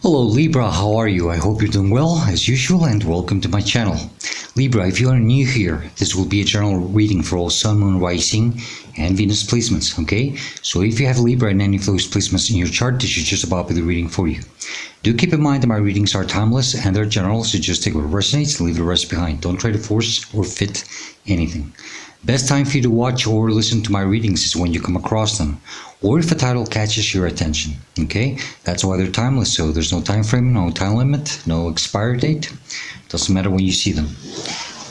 Hello Libra, how are you? I hope you're doing well as usual and welcome to my channel. Libra, if you are new here, this will be a general reading for all Sun, Moon, Rising and Venus placements, okay? So if you have Libra in any of those placements in your chart, this is just about the reading for you. Do keep in mind that my readings are timeless and they're general, so just take what resonates and leave the rest behind. Don't try to force or fit anything. Best time for you to watch or listen to my readings is when you come across them, or if a title catches your attention, okay? That's why they're timeless, so there's no time frame, no time limit, no expiry date. Doesn't matter when you see them.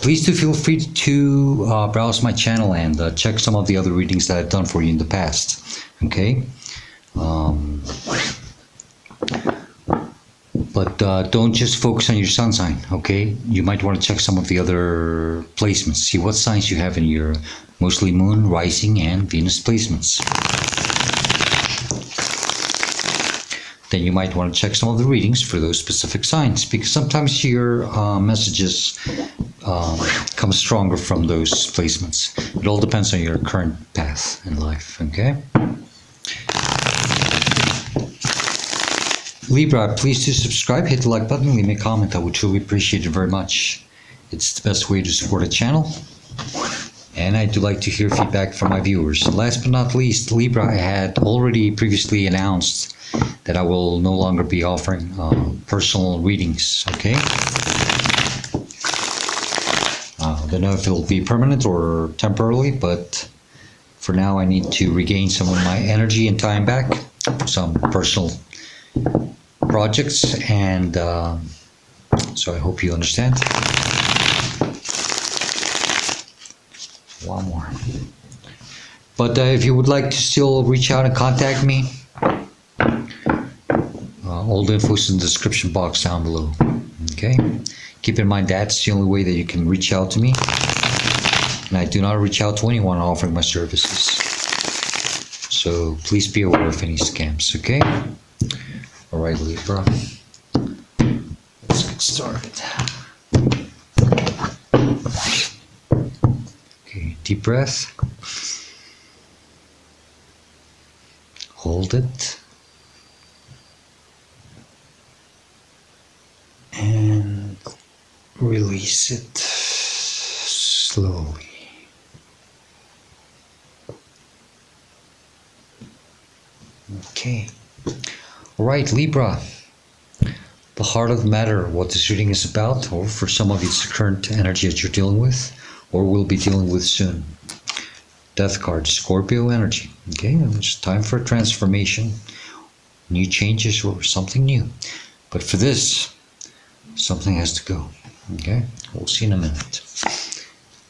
Please do feel free to browse my channel and check some of the other readings that I've done for you in the past, okay? But don't just focus on your sun sign, okay? You might want to check some of the other placements. See what signs you have in your mostly Moon, Rising, and Venus placements. Then you might want to check some of the readings for those specific signs, because sometimes your messages come stronger from those placements. It all depends on your current path in life, okay? Libra, please do subscribe, hit the like button, leave me a comment. I would truly appreciate it very much. It's the best way to support a channel. And I do like to hear feedback from my viewers. Last but not least, Libra, I had already previously announced that I will no longer be offering personal readings, okay? I don't know if it'll be permanent or temporarily, but for now I need to regain some of my energy and time back, some personal projects, and so I hope you understand. One more. But if you would like to still reach out and contact me, all the info is in the description box down below, okay? Keep in mind that's the only way that you can reach out to me, and I do not reach out to anyone offering my services, so please be aware of any scams, okay? All right, Libra, let's get started. Okay, deep breath. Hold it. And release it slowly. Okay. All right, Libra, the heart of the matter, what this reading is about, or for some of you it's the current energy that you're dealing with, or will be dealing with soon. Death card, Scorpio energy, okay? It's time for a transformation, new changes, or something new. But for this, something has to go, okay? We'll see in a minute.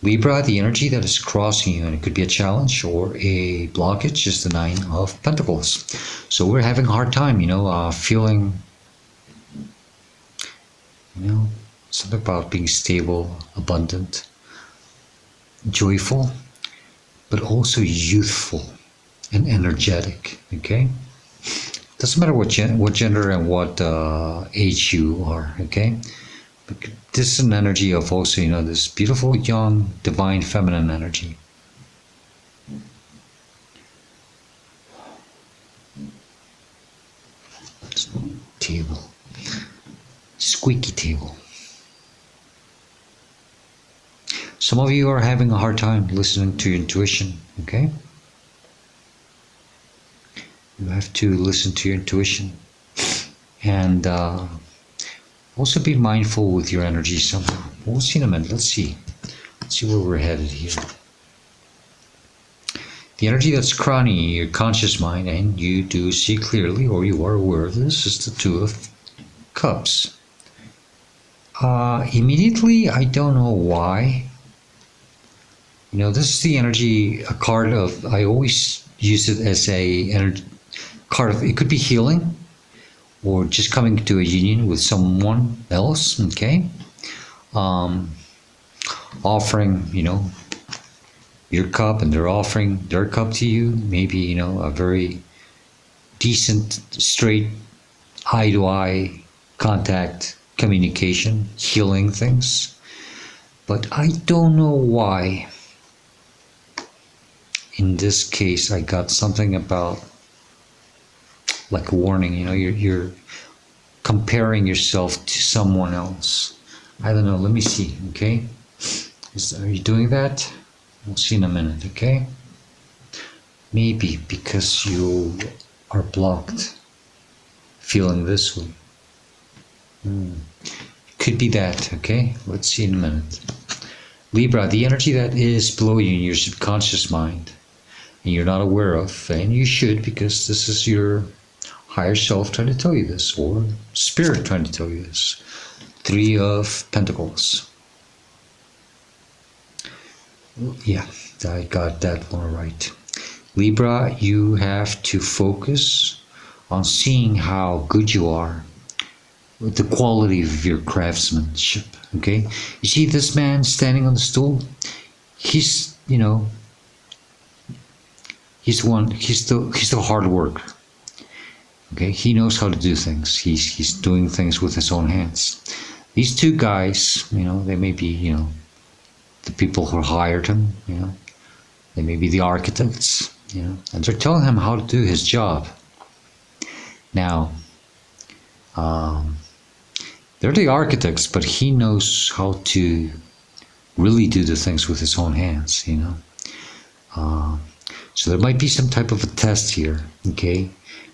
Libra, the energy that is crossing you, and it could be a challenge or a blockage, is the Nine of Pentacles. So we're having a hard time, feeling, something about being stable, abundant, joyful, but also youthful and energetic, okay? Doesn't matter what gender and what age you are, okay? But this is an energy of also, this beautiful, young, divine, feminine energy. Table. Squeaky table. Some of you are having a hard time listening to your intuition, okay? You have to listen to your intuition and also be mindful with your energy somehow. We'll see in a minute. Let's see where we're headed here. The energy that's crowning your conscious mind, and you do see clearly, or you are aware of this, is the Two of Cups. Immediately, I don't know why. This is the energy, a card of, I always use it as a energy card of, it could be healing or just coming to a union with someone else, okay? Offering, your cup, and they're offering their cup to you, maybe, a very decent, straight, eye-to-eye contact, communication, healing things. But I don't know why in this case I got something about like a warning, you're comparing yourself to someone else. I don't know, let me see, okay? Are you doing that? We'll see in a minute, okay? Maybe because you are blocked, feeling this way. Could be that, okay? Let's see in a minute. Libra, the energy that is below you in your subconscious mind, and you're not aware of, and you should, because this is your higher self trying to tell you this, or spirit trying to tell you this. Three of Pentacles. Yeah, I got that one right. Libra, you have to focus on seeing how good you are, with the quality of your craftsmanship, okay? You see this man standing on the stool? He's, you know, he's the hard worker. Okay, he knows how to do things. He's doing things with his own hands. These two guys, you know, they may be, you know, the people who hired him, you know, they may be the architects, you know, and they're telling him how to do his job. Now, they're the architects, but he knows how to really do the things with his own hands, you know. So there might be some type of a test here, okay,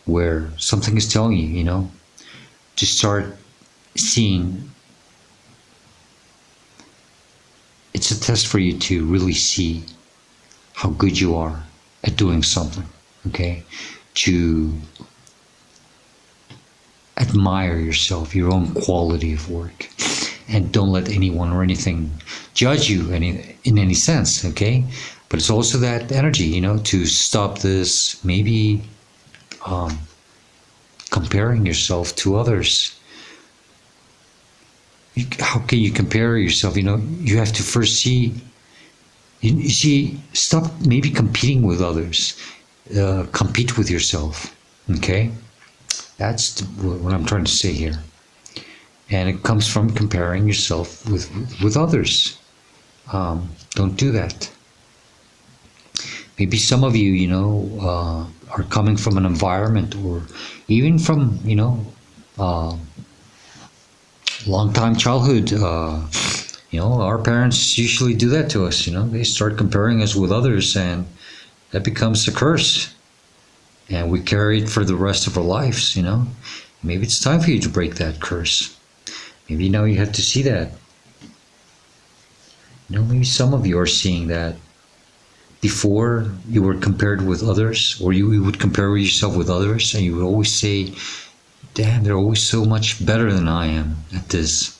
where something is telling you, you know, to start seeing. It's a test for you to really see how good you are at doing something, okay? To admire yourself, your own quality of work, and don't let anyone or anything judge you in any sense, okay? But it's also that energy, you know, to stop this, maybe comparing yourself to others. How can you compare yourself? You know, you have to first see, you see, stop maybe competing with others, compete with yourself, okay? That's what I'm trying to say here. And it comes from comparing yourself with others. Don't do that. Maybe some of you, you know, are coming from an environment, or even from, you know, long time childhood. You know, our parents usually do that to us, you know, they start comparing us with others, and that becomes a curse. And we carry it for the rest of our lives, you know. Maybe it's time for you to break that curse. Maybe now you have to see that. You know, maybe some of you are seeing that. Before, you were compared with others, or you would compare yourself with others, and you would always say, damn, they're always so much better than I am at this.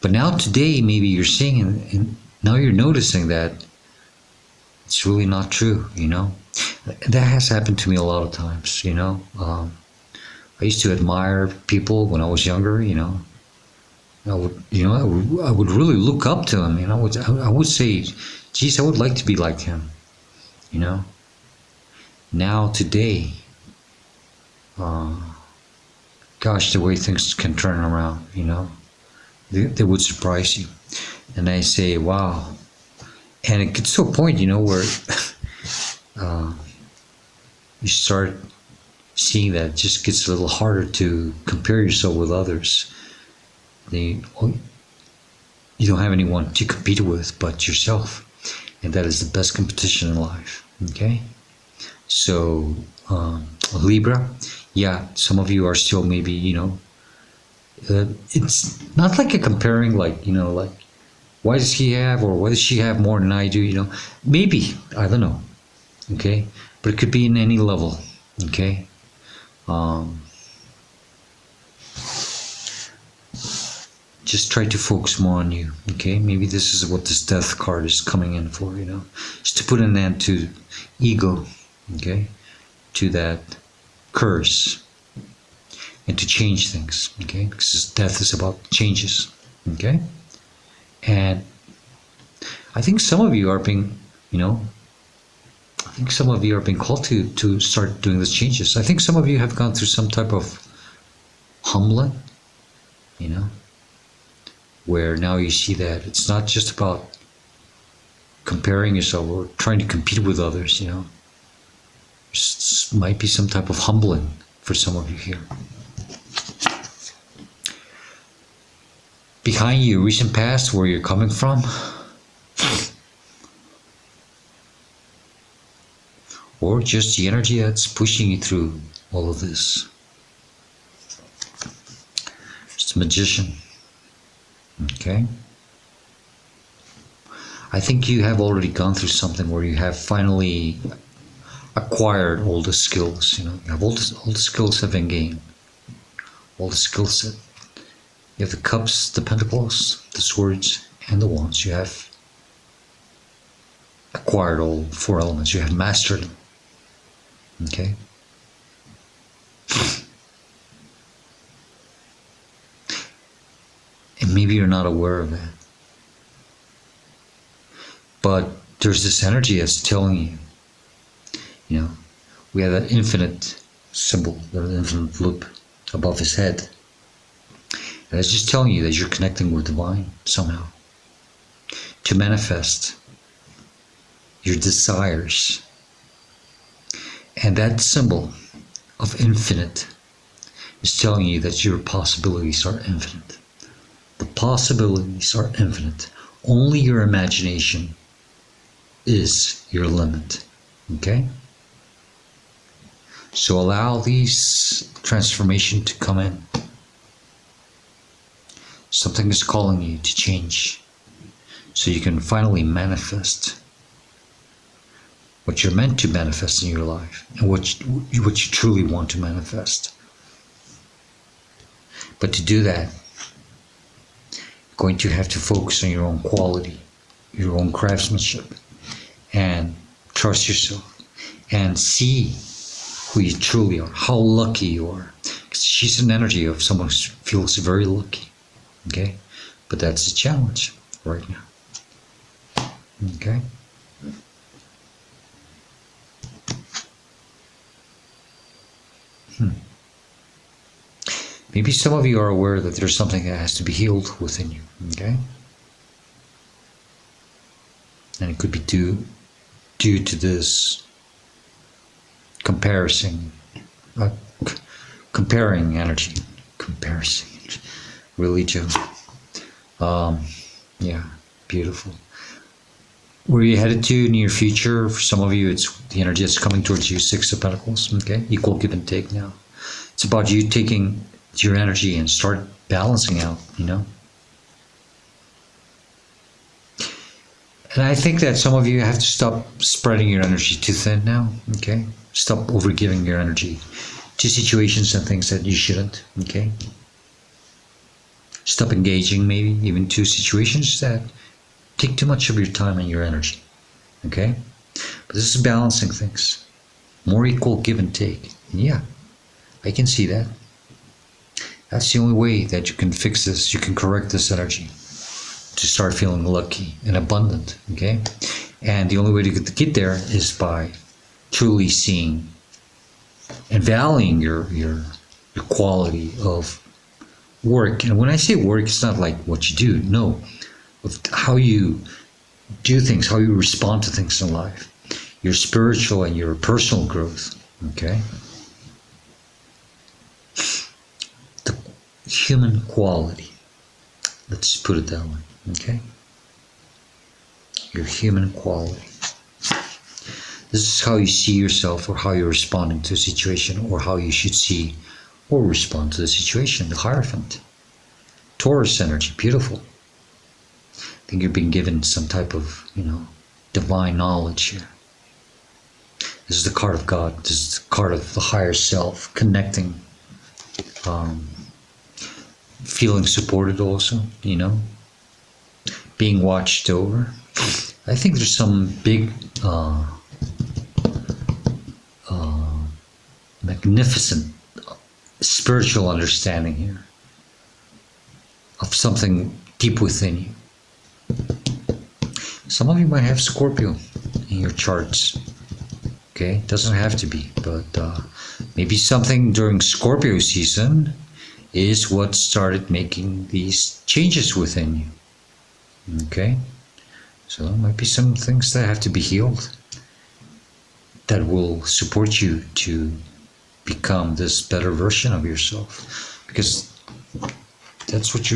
But now today, maybe you're seeing, and now you're noticing that it's really not true, you know. That has happened to me a lot of times, you know. I used to admire people when I was younger, you know. I would really look up to him, you know. I would say, geez, I would like to be like him, you know. Now today, gosh, the way things can turn around, you know, they would surprise you. And I say, wow. And it gets to a point, you know, where you start seeing that it just gets a little harder to compare yourself with others. You don't have anyone to compete with but yourself. And that is the best competition in life, okay? So, Libra, yeah, some of you are still maybe, you know, it's not like a comparing, like, you know, like, why does he have, or why does she have more than I do, you know? Maybe, I don't know, okay? But it could be in any level, okay? Just try to focus more on you, okay? Maybe this is what this death card is coming in for, you know? Just to put an end to ego, okay? To that curse, and to change things, okay? Because death is about changes, okay? And I think some of you are being, you know, I think some of you are being called to start doing these changes. I think some of you have gone through some type of humbling, you know, where now you see that it's not just about comparing yourself or trying to compete with others, you know. There might be some type of humbling for some of you here. behind you, recent past, where you're coming from, or just the energy that's pushing you through all of this. It's the Magician. Okay? I think you have already gone through something where you have finally acquired all the skills. You have all the skills have been gained. All the skill set. You have the cups, the pentacles, the swords, and the wands. You have acquired all 4 elements. You have mastered them. Okay? And maybe you're not aware of that. But there's this energy that's telling you, we have that infinite symbol, that infinite loop above his head. And it's just telling you that you're connecting with divine somehow. To manifest your desires. And that symbol of infinite is telling you that your possibilities are infinite. The possibilities are infinite. Only your imagination is your limit. Okay? So allow these transformation to come in. Something is calling you to change. So you can finally manifest what you're meant to manifest in your life and what you truly want to manifest. But to do that, you're going to have to focus on your own quality, your own craftsmanship, and trust yourself and see who you truly are, how lucky you are. Because she's an energy of someone who feels very lucky. Okay? But that's the challenge right now. Okay? Maybe some of you are aware that there's something that has to be healed within you. Okay? And it could be due to this comparing energy. Comparison. Really, Joe. Yeah, beautiful. Where are you headed to near future? For some of you, it's the energy that's coming towards you, 6 of Pentacles. Okay? Equal give and take now. It's about you taking your energy and start balancing out, And I think that some of you have to stop spreading your energy too thin now, okay? Stop overgiving your energy to situations and things that you shouldn't, okay? Stop engaging maybe even to situations that take too much of your time and your energy, okay? But this is balancing things. More equal give and take. And yeah, I can see that. That's the only way that you can fix this, you can correct this energy to start feeling lucky and abundant, okay? And the only way to get there is by truly seeing and valuing your quality of work. And when I say work, it's not like what you do, no. Of how you do things, how you respond to things in life. Your spiritual and your personal growth, okay? The human quality. Let's put it that way, okay? Your human quality. This is how you see yourself, or how you're responding to a situation, or how you should see or respond to the situation. The Hierophant. Taurus energy, beautiful. I think you're being given some type of, divine knowledge here. This is the card of God. This is the card of the higher self, connecting, feeling supported also, being watched over. I think there's some big, magnificent spiritual understanding here of something deep within you. Some of you might have Scorpio in your charts. Okay, it doesn't have to be, but maybe something during Scorpio season is what started making these changes within you. Okay, so there might be some things that have to be healed that will support you to become this better version of yourself, because that's what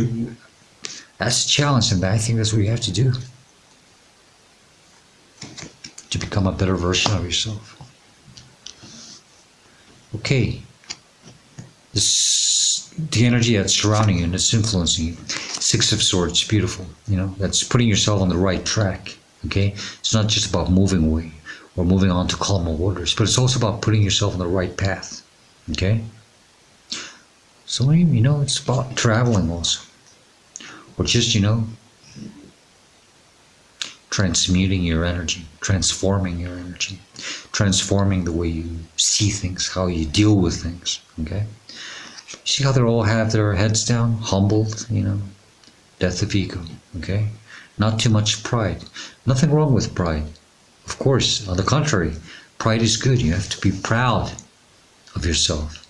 That's a challenge, and I think that's what you have to do to become a better version of yourself. Okay, the energy that's surrounding you and that's influencing you. Six of Swords, beautiful. That's putting yourself on the right track. Okay, it's not just about moving away or moving on to calmer waters, but it's also about putting yourself on the right path. Okay, so it's about traveling also, or just transmuting your energy, transforming your energy, transforming the way you see things, how you deal with things. Okay. See how they all have their heads down, humbled, death of ego, okay? Not too much pride. Nothing wrong with pride. Of course, on the contrary, pride is good. You have to be proud of yourself.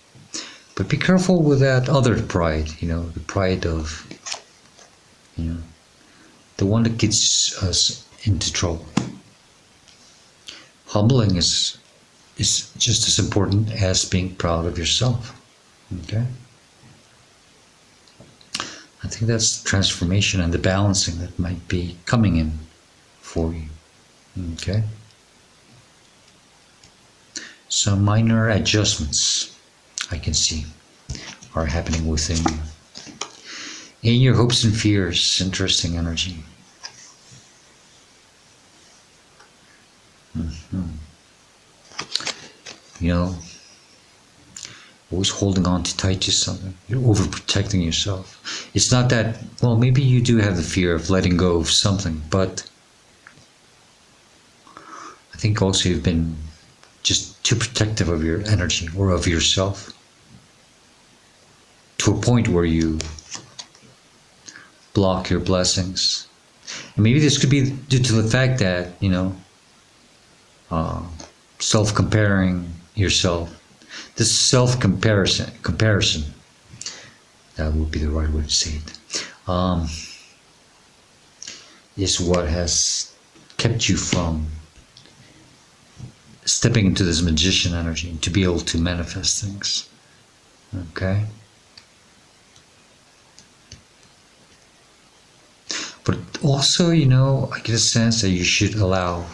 But be careful with that other pride, the pride of, the one that gets us into trouble. Humbling is just as important as being proud of yourself, okay? I think that's the transformation and the balancing that might be coming in for you. Okay? Some minor adjustments I can see are happening within you. In your hopes and fears, interesting energy. Always holding on too tight to something. You're overprotecting yourself. It's not that, well, maybe you do have the fear of letting go of something, but I think also you've been just too protective of your energy or of yourself to a point where you block your blessings. And maybe this could be due to the fact that, self-comparing yourself. This comparison, that would be the right way to say it, is what has kept you from stepping into this magician energy to be able to manifest things. Okay? But also, I get a sense that you should allow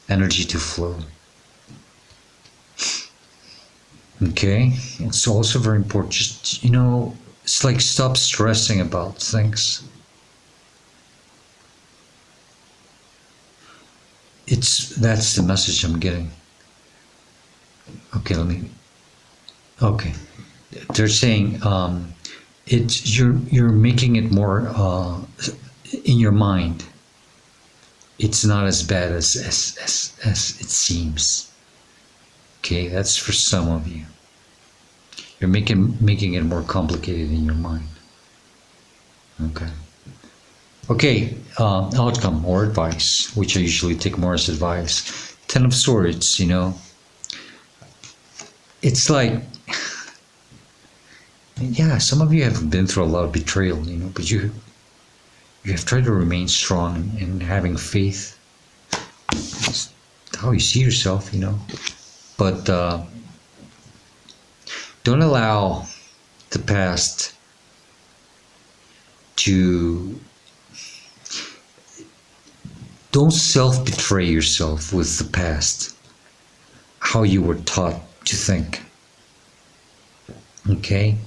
energy to flow. Okay, it's also very important. Just, it's like stop stressing about things. That's the message I'm getting. Okay, okay. They're saying you're making it more in your mind. It's not as bad as it seems. Okay, that's for some of you. You're making it more complicated in your mind. Okay, outcome or advice, which I usually take more as advice. Ten of Swords, it's like, yeah, some of you have been through a lot of betrayal, but you have tried to remain strong and having faith. It's how you see yourself, But don't allow the past don't self-betray yourself with the past, how you were taught to think. Okay?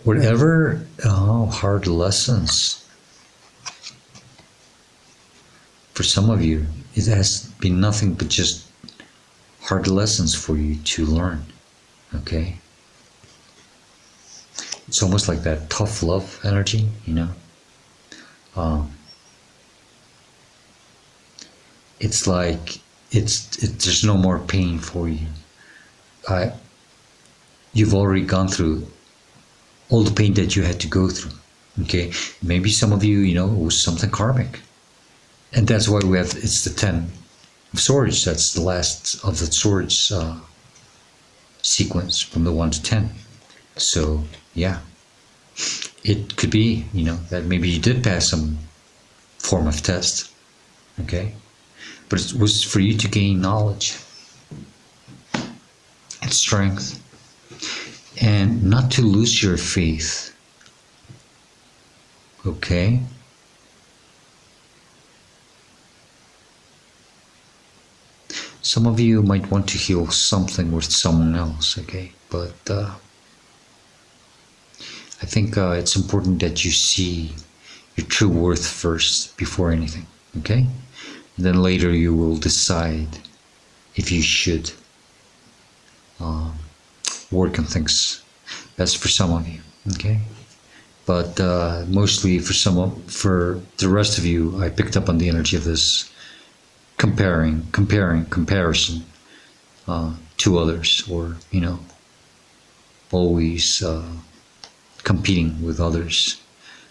Whatever hard lessons, for some of you, it has been nothing but just hard lessons for you to learn. Okay? It's almost like that tough love energy, It's like there's no more pain for you. You've already gone through all the pain that you had to go through. Okay? Maybe some of you, it was something karmic. And that's why it's the 10 of Swords. That's the last of the Swords sequence from the 1 to 10. So, yeah. It could be, that maybe you did pass some form of test. Okay? But it was for you to gain knowledge and strength and not to lose your faith. Okay? Some of you might want to heal something with someone else, okay? But I think it's important that you see your true worth first before anything, okay? And then later you will decide if you should work on things. That's for some of you, okay? But mostly for the rest of you, I picked up on the energy of this comparison to others, or always competing with others.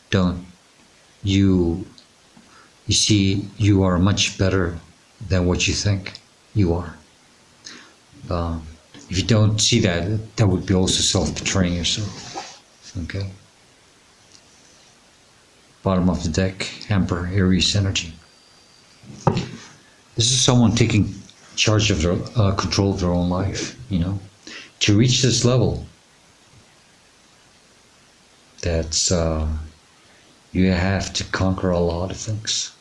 Don't you see, you are much better than what you think you are. If you don't see that, that would be also self-betraying yourself. Okay? Bottom of the deck, Emperor, Aries energy. This is someone taking charge of their control of their own life, To reach this level, that's you have to conquer a lot of things.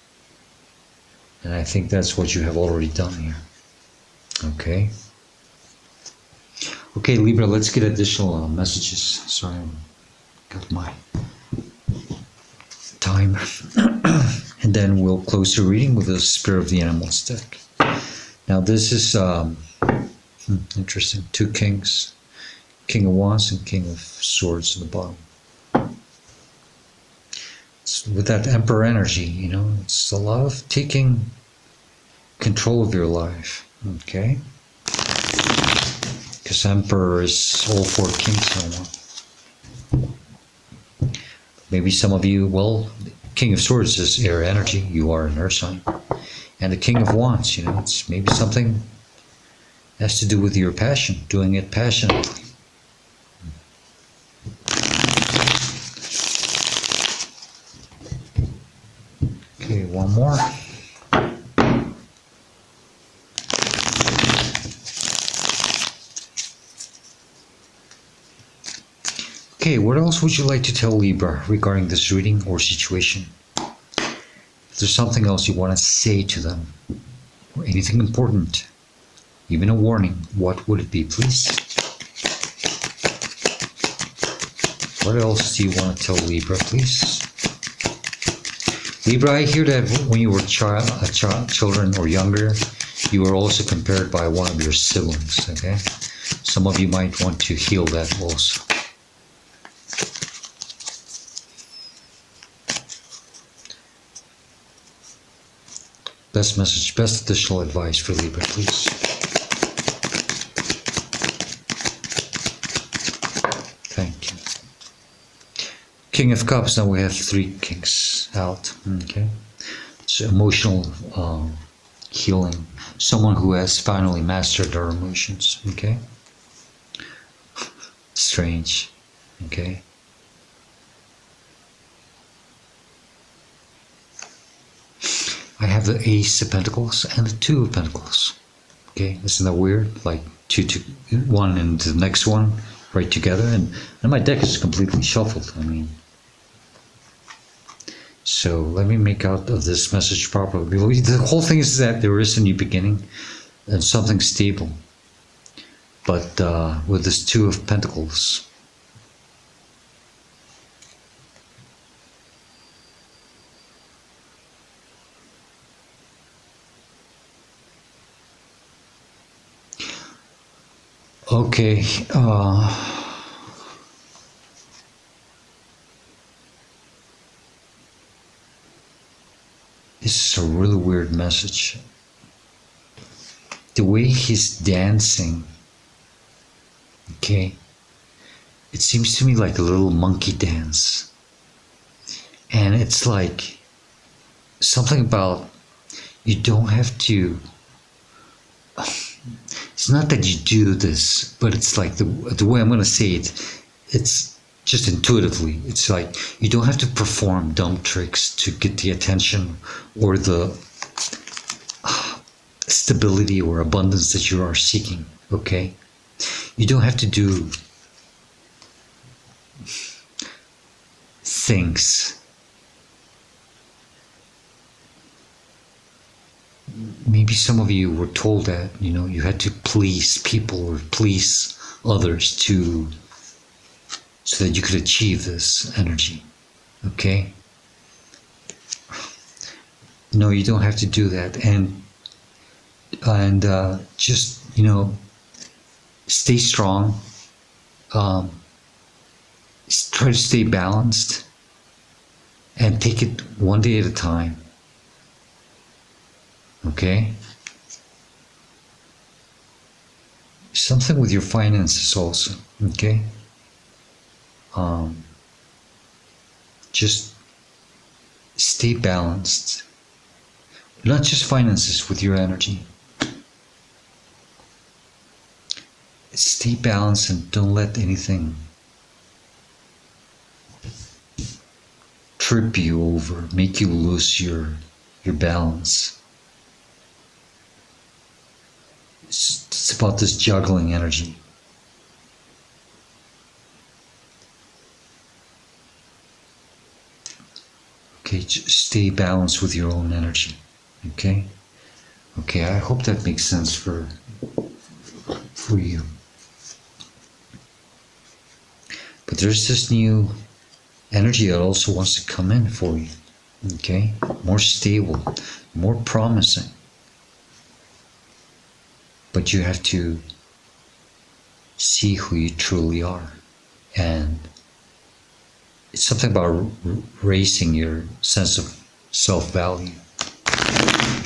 And I think that's what you have already done here. Okay? Okay, Libra, let's get additional messages. Sorry, I got my time. And then we'll close the reading with the Spirit of the Animals deck. Now this is interesting. 2 kings. King of Wands and King of Swords at the bottom. With that Emperor energy, it's a lot of taking control of your life, okay? Because Emperor is all 4 kings in one. Maybe some of you, King of Swords is air energy, you are an earth sign. And the King of Wands, it's maybe something has to do with your passion, doing it passionately. Okay, one more. Okay, what else would you like to tell Libra regarding this reading or situation? If there's something else you want to say to them, or anything important, even a warning, what would it be, please? What else do you want to tell Libra, please? Libra, I hear that when you were children or younger, you were also compared by one of your siblings, okay? Some of you might want to heal that also. Best message, best additional advice for Libra, please. Thank you. King of Cups, now we have 3 kings out, okay? It's emotional healing. Someone who has finally mastered their emotions, okay? Strange, okay? I have the Ace of Pentacles and the 2 of Pentacles. Okay, isn't that weird? Like 2 to 1 and the next one right together, and my deck is completely shuffled. So let me make out of this message properly. The whole thing is that there is a new beginning and something stable. But with this 2 of Pentacles, okay, this is a really weird message. The way he's dancing, okay, it seems to me like a little monkey dance. And it's like something about you don't have to, it's not that you do this, but it's like the way I'm going to say it, it's just intuitively. It's like you don't have to perform dumb tricks to get the attention or the stability or abundance that you are seeking, okay? You don't have to do things. Maybe some of you were told that, you know, you had to please people or please others so that you could achieve this energy. Okay? No, you don't have to do that. And just, you know, stay strong. Try to stay balanced and take it one day at a time. Okay? Something with your finances also. Okay? Just stay balanced. Not just finances, with your energy. Stay balanced and don't let anything trip you over, make you lose your balance. It's about this juggling energy. Okay, just stay balanced with your own energy. Okay? Okay, I hope that makes sense for you. But there's this new energy that also wants to come in for you. Okay? More stable, more promising. But you have to see who you truly are. And it's something about raising your sense of self-value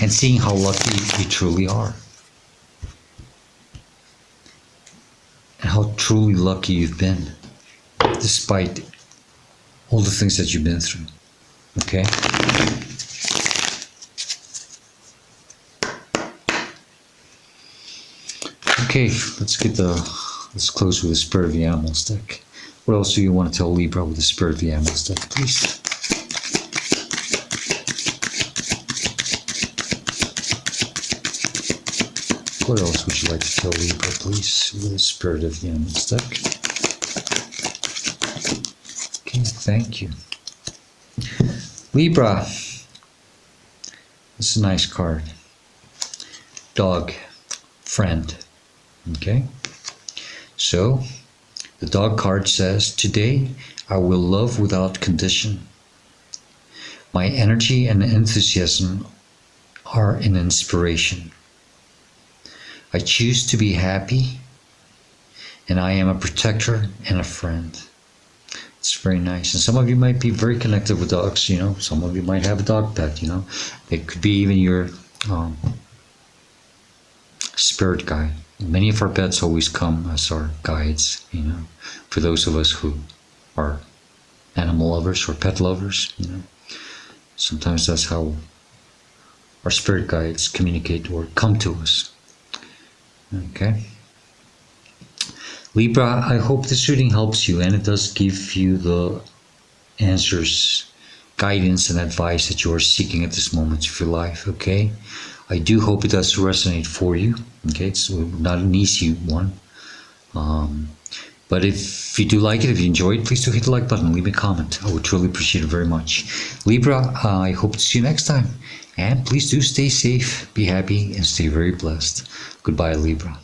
and seeing how lucky you truly are. And how truly lucky you've been, despite all the things that you've been through. Okay? Okay, let's close with the Spirit of the Animals deck. What else do you want to tell Libra with the Spirit of the Animals deck, please? What else would you like to tell Libra, please, with the Spirit of the Animals deck? Okay, thank you. Libra, this is a nice card. Dog, friend. Okay, so the dog card says, today I will love without condition. My energy and enthusiasm are an inspiration. I choose to be happy, and I am a protector and a friend. It's very nice. And some of you might be very connected with dogs, you know. Some of you might have a dog pet, you know. It could be even your spirit guide. Many of our pets always come as our guides, you know, for those of us who are animal lovers or pet lovers, you know. Sometimes that's how our spirit guides communicate or come to us. Okay. Libra, I hope this reading helps you, and it does give you the answers, guidance, and advice that you are seeking at this moment of your life, okay? I do hope it does resonate for you, okay? It's not an easy one. But if you do like it, if you enjoy it, please do hit the like button, leave a comment. I would truly appreciate it very much. Libra, I hope to see you next time. And please do stay safe, be happy, and stay very blessed. Goodbye, Libra.